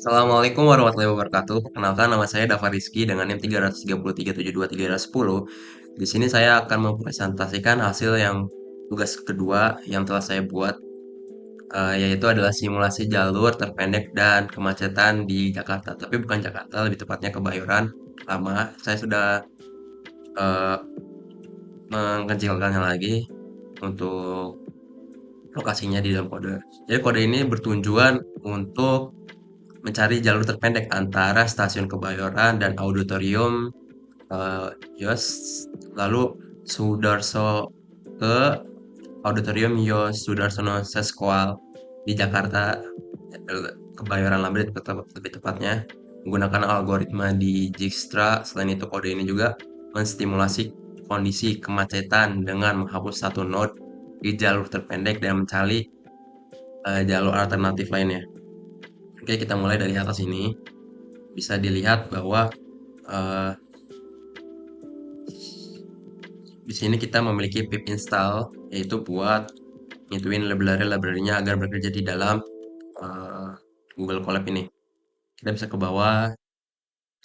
Assalamualaikum warahmatullahi wabarakatuh. Perkenalkan nama saya Dava Rizky dengan NIM 333723110. Di sini saya akan mempresentasikan hasil yang tugas kedua yang telah saya buat, yaitu adalah simulasi jalur terpendek dan kemacetan di Jakarta. Tapi bukan Jakarta, lebih tepatnya Kebayoran Lama. Saya sudah eh, mengkecilkannya lagi untuk lokasinya di dalam kode. Jadi kode ini bertujuan untuk mencari jalur terpendek antara stasiun Kebayoran dan auditorium Yos, lalu Sudarso ke auditorium Yos Sudarsono Sesqual di Jakarta, Kebayoran Lama lebih tepatnya, menggunakan algoritma di Dijkstra. Selain itu, kode ini juga menstimulasi kondisi kemacetan dengan menghapus satu node di jalur terpendek dan mencari jalur alternatif lainnya. Oke, kita mulai dari atas ini. Bisa dilihat bahwa eh, di sini kita memiliki pip install, yaitu buat ngituin library-nya agar bekerja di dalam eh, Google Colab ini. Kita bisa ke bawah.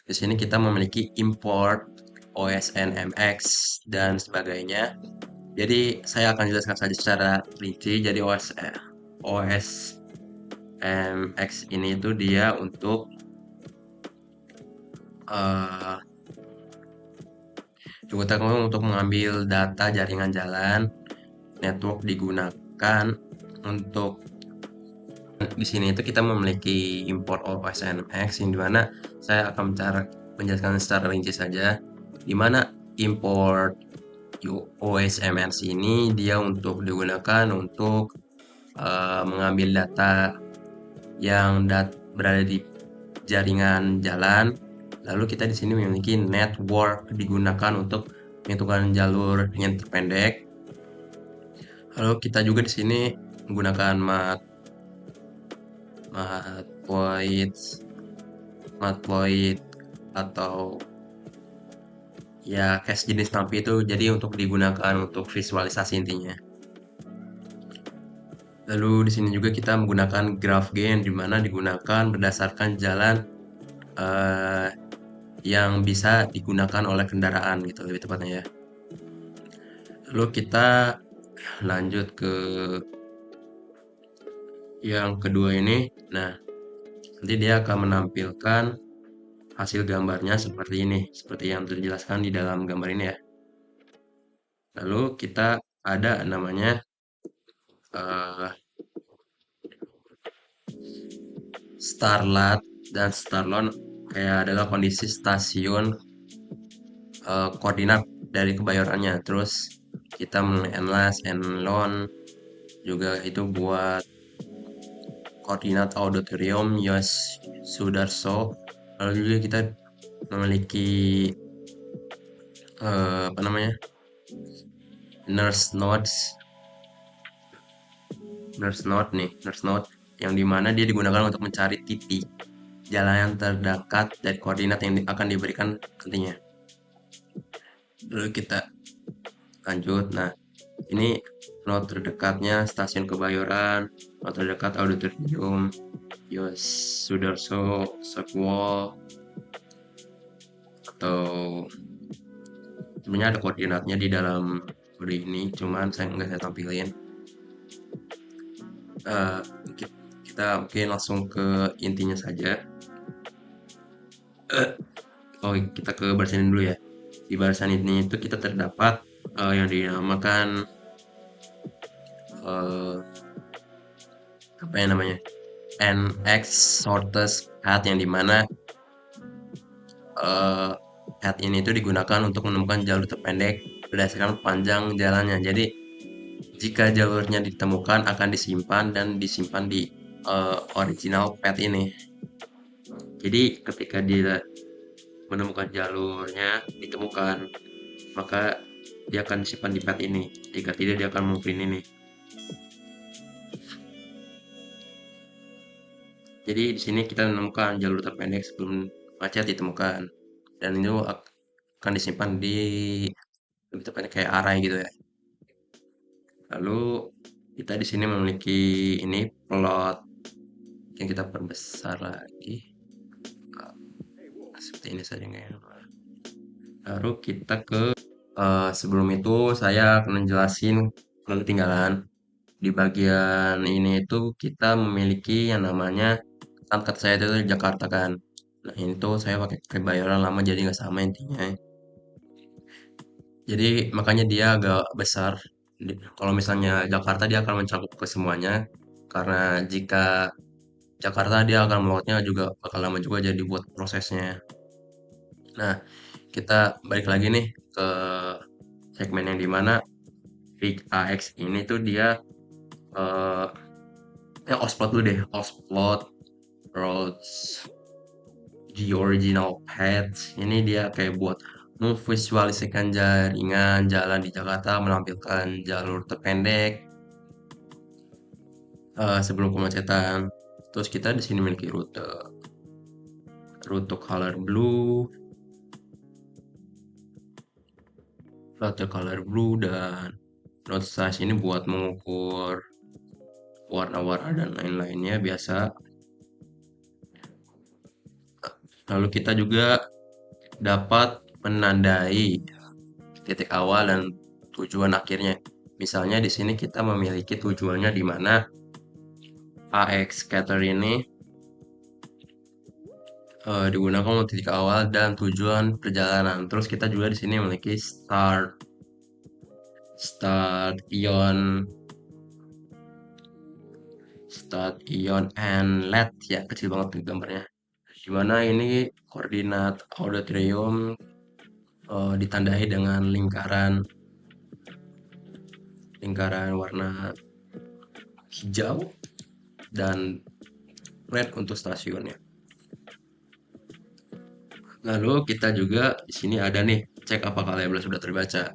Di sini kita memiliki import OSNMX dan sebagainya. Jadi saya akan jelaskan saja secara rinci. Jadi OSMX ini itu dia untuk uh, digunakan untuk mengambil data jaringan jalan. Network digunakan untuk di sini itu kita memiliki import OSNX yang dimana saya akan menjelaskan secara rinci saja, dimana import OSMX ini dia untuk digunakan untuk mengambil data yang berada di jaringan jalan. Lalu kita di sini memiliki network digunakan untuk menentukan jalur yang terpendek. Lalu kita juga di sini menggunakan Matploid atau ya cache jenis NumPy itu jadi untuk digunakan untuk visualisasi intinya. Lalu di sini juga kita menggunakan GraphGen di mana digunakan berdasarkan jalan yang bisa digunakan oleh kendaraan gitu lebih tepatnya ya. Lalu kita lanjut ke yang kedua ini. Nah, nanti dia akan menampilkan hasil gambarnya seperti ini, seperti yang terjelaskan di dalam gambar ini ya. Lalu kita ada namanya uh, Starlat dan Starlon kayak adalah kondisi stasiun koordinat dari kebayorannya. Terus kita Enlas, Enlon juga itu buat koordinat auditorium Yos Sudarso. Lalu juga kita memiliki apa namanya nurse nodes nurse node yang dimana dia digunakan untuk mencari titik jalan yang terdekat dari koordinat yang akan diberikan nantinya. Lalu kita lanjut. Nah, ini node terdekatnya stasiun Kebayoran, node terdekat auditorium Yos Sudarso Sekwol, atau sebenarnya ada koordinatnya di dalam kode ini, cuman nggak saya tampilin. uh, kita mungkin langsung ke intinya saja. Oh, kita ke barisan ini dulu ya. Di barisan ini itu kita terdapat yang dinamakan uh, apa yang namanya NX shortest path, yang dimana path ini itu digunakan untuk menemukan jalur terpendek berdasarkan panjang jalannya. Jadi jika jalurnya ditemukan akan disimpan dan disimpan di original path ini. Jadi ketika dia menemukan jalurnya ditemukan, maka dia akan disimpan di path ini. Jika tidak, dia akan memprint ini. Jadi di sini kita menemukan jalur terpendek sebelum macet ditemukan, dan itu akan disimpan di lebih tepatnya kayak array gitu ya. Lalu kita di sini memiliki ini plot yang kita perbesar lagi. Seperti ini saja nggak ya. Lalu kita ke sebelum itu saya akan menjelasin kalau ketinggalan di bagian ini itu kita memiliki yang namanya angkat saya itu di Jakarta kan. Nah ini tuh saya pakai pembayaran lama jadi nggak sama intinya. Jadi makanya dia agak besar. Kalau misalnya Jakarta dia akan mencakup ke semuanya. Karena jika Jakarta dia akan meloadnya juga bakal lama juga jadi buat prosesnya. Nah kita balik lagi nih ke segmen yang dimana Big AX ini tuh dia eh Osplot dulu deh, Osplot Roads the original path ini dia kayak buat memvisualisasikan jaringan jalan di Jakarta menampilkan jalur terpendek sebelum kemacetan. Terus kita di sini memiliki rute color blue dan node size ini buat mengukur warna-warna dan lain-lainnya biasa. Lalu kita juga dapat menandai titik awal dan tujuan akhirnya. Misalnya di sini kita memiliki tujuannya di mana AX scatter ini digunakan untuk titik awal dan tujuan perjalanan. Terus kita juga di sini memiliki start ion and LED ya, kecil banget tuh gambarnya. Dimana ini koordinat auditorium ditandai dengan lingkaran warna hijau dan red untuk stasiunnya. Lalu kita juga di sini ada nih cek apakah label sudah terbaca.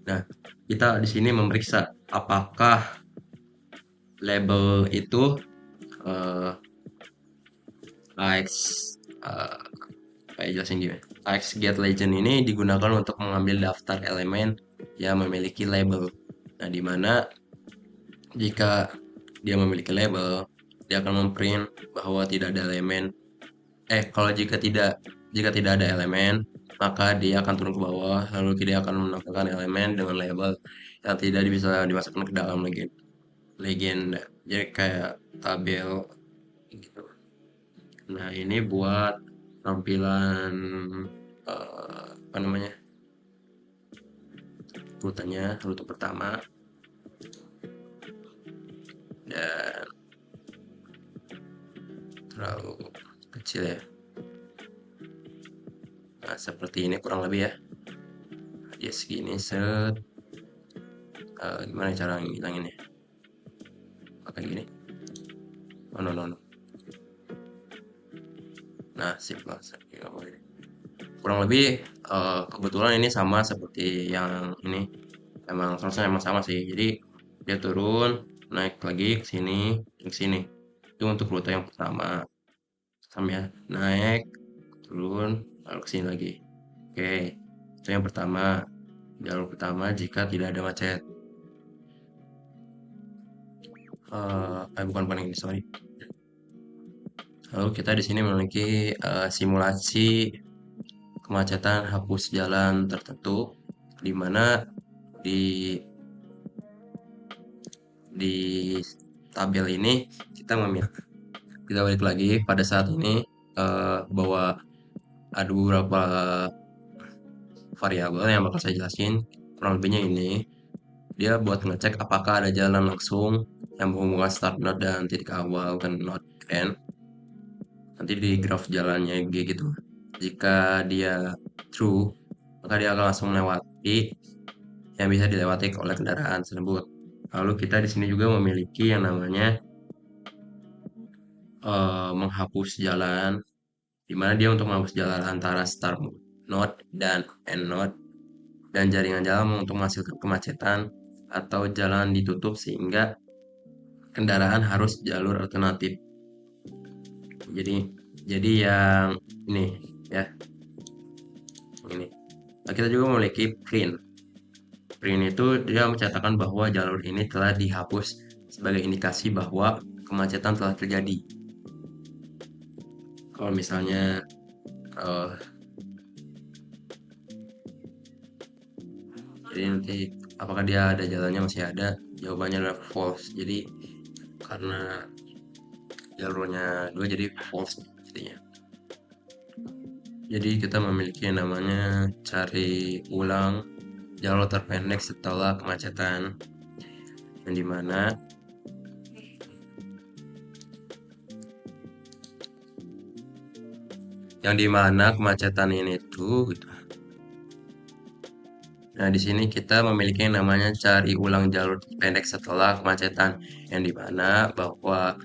Nah, kita di sini memeriksa apakah label itu uh, AX kayak jelasin gimana. AX Get Legend ini digunakan untuk mengambil daftar elemen yang memiliki label. Nah, di mana jika dia memiliki label, dia akan memprint bahwa tidak ada elemen. Kalau jika tidak ada elemen, maka dia akan turun ke bawah, lalu dia akan menampilkan elemen dengan label yang tidak bisa dimasukkan ke dalam legenda. Jadi kayak tabel gitu. Nah, ini buat tampilan apa namanya? Rute pertama dan terlalu kecil ya. Nah, seperti ini kurang lebih ya. Ya segini set. Gimana cara ngilanginnya? Pakai gini. Oh, no, no, no. Nah, sip banget. Kurang lebih kebetulan ini sama seperti yang ini. Emang seharusnya emang sama sih. Jadi dia turun, naik lagi ke sini. Itu untuk rute yang pertama. Sama ya, naik, turun, lalu ke sini lagi. Oke, itu yang pertama. Jalur pertama jika tidak ada macet. Bukan ini, sorry. Lalu kita di sini memiliki simulasi kemacetan hapus jalan tertentu, di mana di di tabel ini kita balik lagi pada saat ini bahwa ada beberapa variabel yang bakal saya jelasin. Kurang lebihnya ini dia buat ngecek apakah ada jalan langsung yang menghubungkan start node dan titik awal dan node end. Nanti di graf jalannya gitu. Jika dia true, maka dia akan langsung melewati yang bisa dilewati oleh kendaraan tersebut. Lalu kita di sini juga memiliki yang namanya menghapus jalan, di mana dia untuk menghapus jalan antara start node dan end node dan jaringan jalan untuk menghasilkan kemacetan atau jalan ditutup sehingga kendaraan harus jalur alternatif. Jadi yang ini ya, ini. Nah, kita juga memiliki print. Print itu dia mencatatkan bahwa jalur ini telah dihapus sebagai indikasi bahwa kemacetan telah terjadi. Kalau misalnya eh, jadi nanti apakah dia ada jalannya, masih ada, jawabannya adalah false. Jadi karena jalurnya dua jadi false jadinya. Jadi kita memiliki yang namanya cari ulang jalur terpendek setelah kemacetan, yang dimana kemacetan ini tuh gitu. Nah, di sini kita memiliki yang namanya cari ulang jalur pendek setelah kemacetan, yang dimana bahwa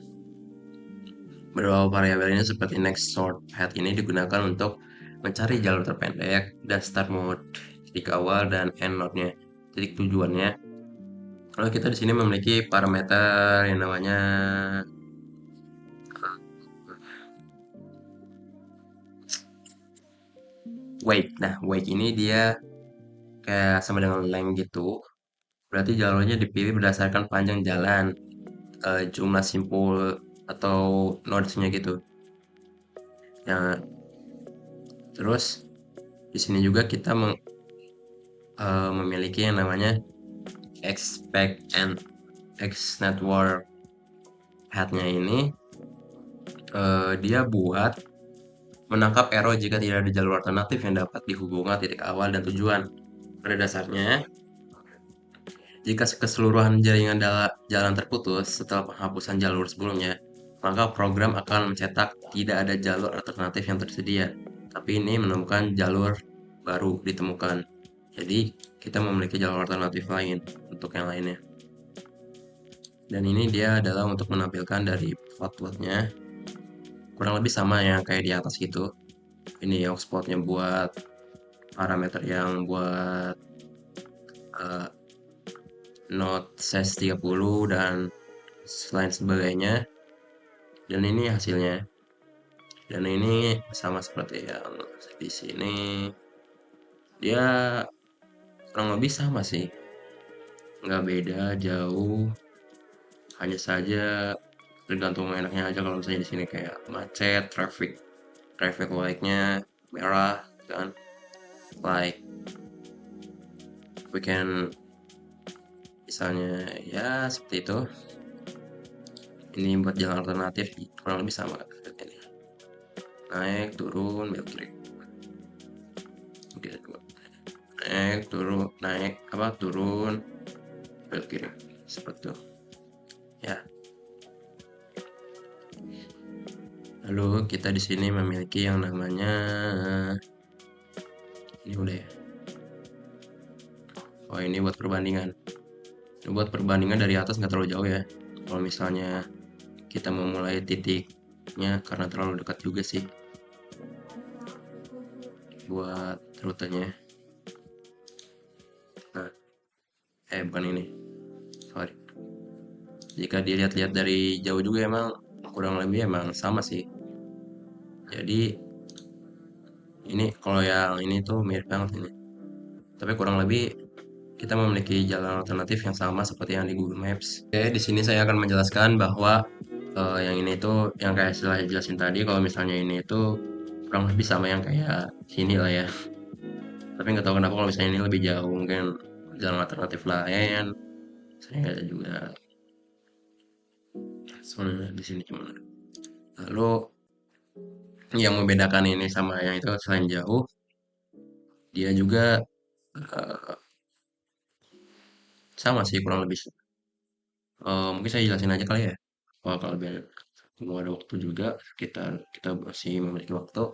beberapa variabel ini seperti next, short, head ini digunakan untuk mencari jalur terpendek dan start mode, titik awal dan end node-nya, titik tujuannya. Kalau kita di sini memiliki parameter yang namanya weight. Nah, weight ini dia kayak sama dengan length gitu. Berarti jalurnya dipilih berdasarkan panjang jalan, jumlah simpul atau nodes-nya gitu. Nah, terus di sini juga kita memiliki yang namanya expect and X network head-nya ini dia buat menangkap error jika tidak ada jalur alternatif yang dapat dihubungkan titik awal dan tujuan. Pada dasarnya, jika keseluruhan jaringan jalan terputus setelah penghapusan jalur sebelumnya, maka program akan mencetak tidak ada jalur alternatif yang tersedia, tapi ini menemukan jalur baru ditemukan. Jadi, kita memiliki jalur alternatif lain untuk yang lainnya. Dan ini dia adalah untuk menampilkan dari plotnya, kurang lebih sama yang kayak di atas gitu. Ini outputnya buat parameter yang buat uh, node size 30 dan selain sebagainya. Dan ini hasilnya. Dan ini sama seperti yang di sini. Dia kurang lebih sama sih. Nggak beda jauh. Hanya saja tergantung enaknya aja. Kalau misalnya di sini kayak macet, traffic light-nya merah kan. Like we can misalnya ya seperti itu. Ini buat jalan alternatif kurang lebih sama seperti ini. Naik turun belok kiri. Oke, naik turun naik apa turun belok kiri seperti itu ya. Lalu kita di sini memiliki yang namanya ini udah ya. Oh, ini buat perbandingan. Ini buat perbandingan dari atas nggak terlalu jauh ya. Kalau misalnya kita memulai titiknya karena terlalu dekat juga sih buat rutenya. Nah, bukan ini. Sorry. Jika dilihat-lihat dari jauh juga emang kurang lebih emang sama sih. Jadi ini kalau yang ini tuh mirip banget ini. Tapi kurang lebih kita memiliki jalan alternatif yang sama seperti yang di Google Maps. Oke, di sini saya akan menjelaskan bahwa yang ini tuh yang kayak saya jelasin tadi, kalau misalnya ini itu kurang lebih sama yang kayak sini lah ya. Tapi nggak tahu kenapa kalau misalnya ini lebih jauh, mungkin jalan alternatif lain. Saya nggak juga. Soalnya di sini cuma. Lalu yang membedakan ini sama yang itu selain jauh, dia juga eh, sama sih kurang lebih. Mungkin saya jelasin aja kali ya. Kalau biar mau ada waktu juga, kita masih memiliki waktu.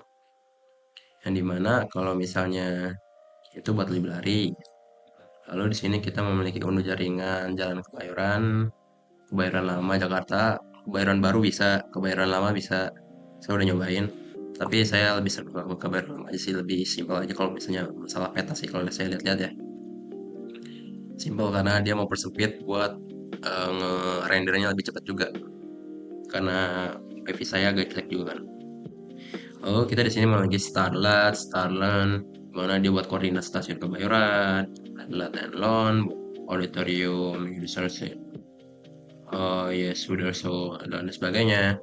Yang dimana kalau misalnya itu buat lari. Lalu di sini kita memiliki unduh jaringan Jalan Kebayoran, Kebayoran Lama Jakarta, Kebayoran Baru bisa, Kebayoran Lama bisa. Saya udah nyobain. Tapi saya lebih sering ke Kebayoran Lama aja sih, lebih simpel aja kalau misalnya masalah peta sih kalau saya lihat-lihat ya. Simpel karena dia mau persempit buat nge-rendernya lebih cepat juga. Karena wifi saya agak jelek juga kan. Oh, kita di sini memiliki Starland, mana dia buat koordinat stasiun Kebayoran, Starlat and Lawn, Auditorium, Universal, oh yes, sudah so dan sebagainya.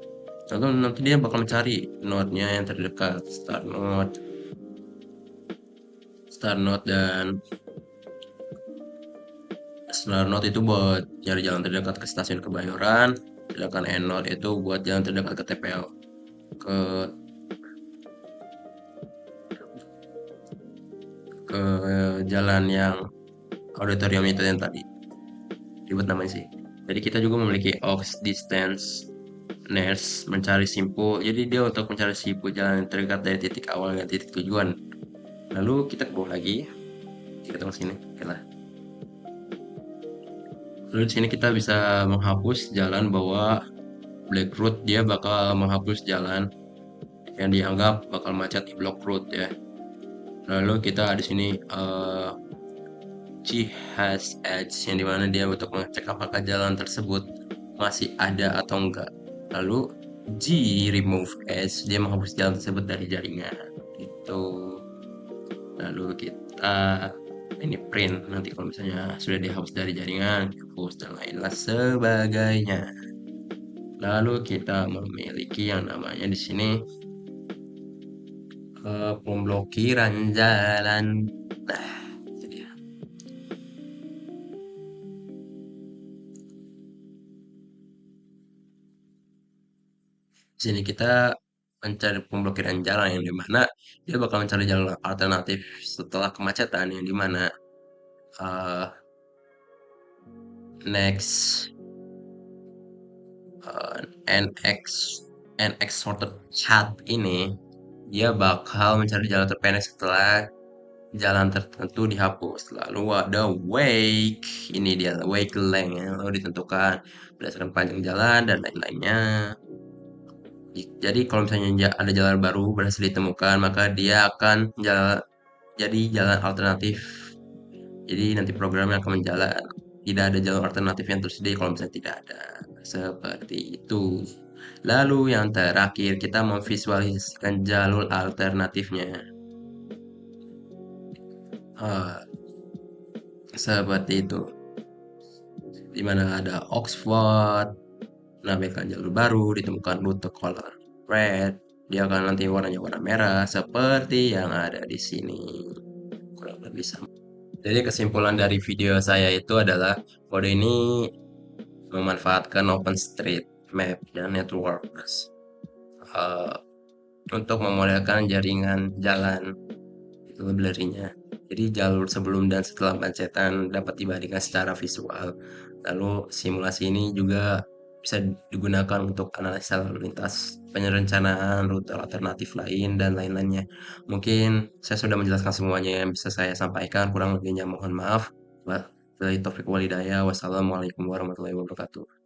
Lalu nanti dia bakal mencari node-nya yang terdekat, start node dan start node itu buat nyari jalan terdekat ke stasiun Kebayoran, sedangkan end node itu buat jalan terdekat ke TPL, ke ke jalan yang auditorium itu yang tadi ribet namanya sih. Jadi kita juga memiliki aux distance nearest mencari simpul. Jadi dia untuk mencari simpul jalan yang terdekat dari titik awal dan titik tujuan. Lalu kita ke bawah lagi, kita tunggu sini. Oke lah. Lalu di sini kita bisa menghapus jalan bahwa Black Route dia bakal menghapus jalan yang dianggap bakal macet di Block Route ya. Lalu kita di sini G has edge yang dimana dia untuk mengecek apakah jalan tersebut masih ada atau enggak. Lalu G remove edge dia menghapus jalan tersebut dari jaringan. Itu. Lalu kita ini print nanti kalau misalnya sudah dihapus dari jaringan, hapus dan lain-lain sebagainya. Lalu kita memiliki yang namanya di sini pemblokiran jalan. Nah, jadi di sini kita mencari pemblokiran jalan yang dimana dia bakal mencari jalan alternatif setelah kemacetan yang dimana uh, next uh, NX NX sorted chat ini dia bakal mencari jalan terpendek setelah jalan tertentu dihapus. Lalu ada wake, ini dia wake length yang lalu ditentukan berdasarkan panjang jalan dan lain-lainnya. Jadi kalau misalnya ada jalan baru berhasil ditemukan, maka dia akan jadi jalan alternatif. Jadi nanti programnya akan menjalan. Tidak ada jalur alternatif yang tersedia kalau misalnya tidak ada. Seperti itu. Lalu yang terakhir kita memvisualisasikan jalur alternatifnya. Ah, seperti itu. Di mana ada Oxford, menampilkan jalur baru, ditemukan rute color red, dia akan nanti warnanya warna merah, seperti yang ada di sini. Kurang lebih sama. Jadi kesimpulan dari video saya itu adalah kode ini memanfaatkan OpenStreetMap dan Networks uh, untuk memodelkan jaringan jalan itu blurry-nya. Jadi jalur sebelum dan setelah kemacetan dapat dibandingkan secara visual. Lalu simulasi ini juga bisa digunakan untuk analisa lalu lintas, perencanaan rute alternatif lain dan lain-lainnya. Mungkin saya sudah menjelaskan semuanya yang bisa saya sampaikan, kurang lebihnya mohon maaf. Wabillahi taufiq walhidayah. Wassalamualaikum warahmatullahi wabarakatuh.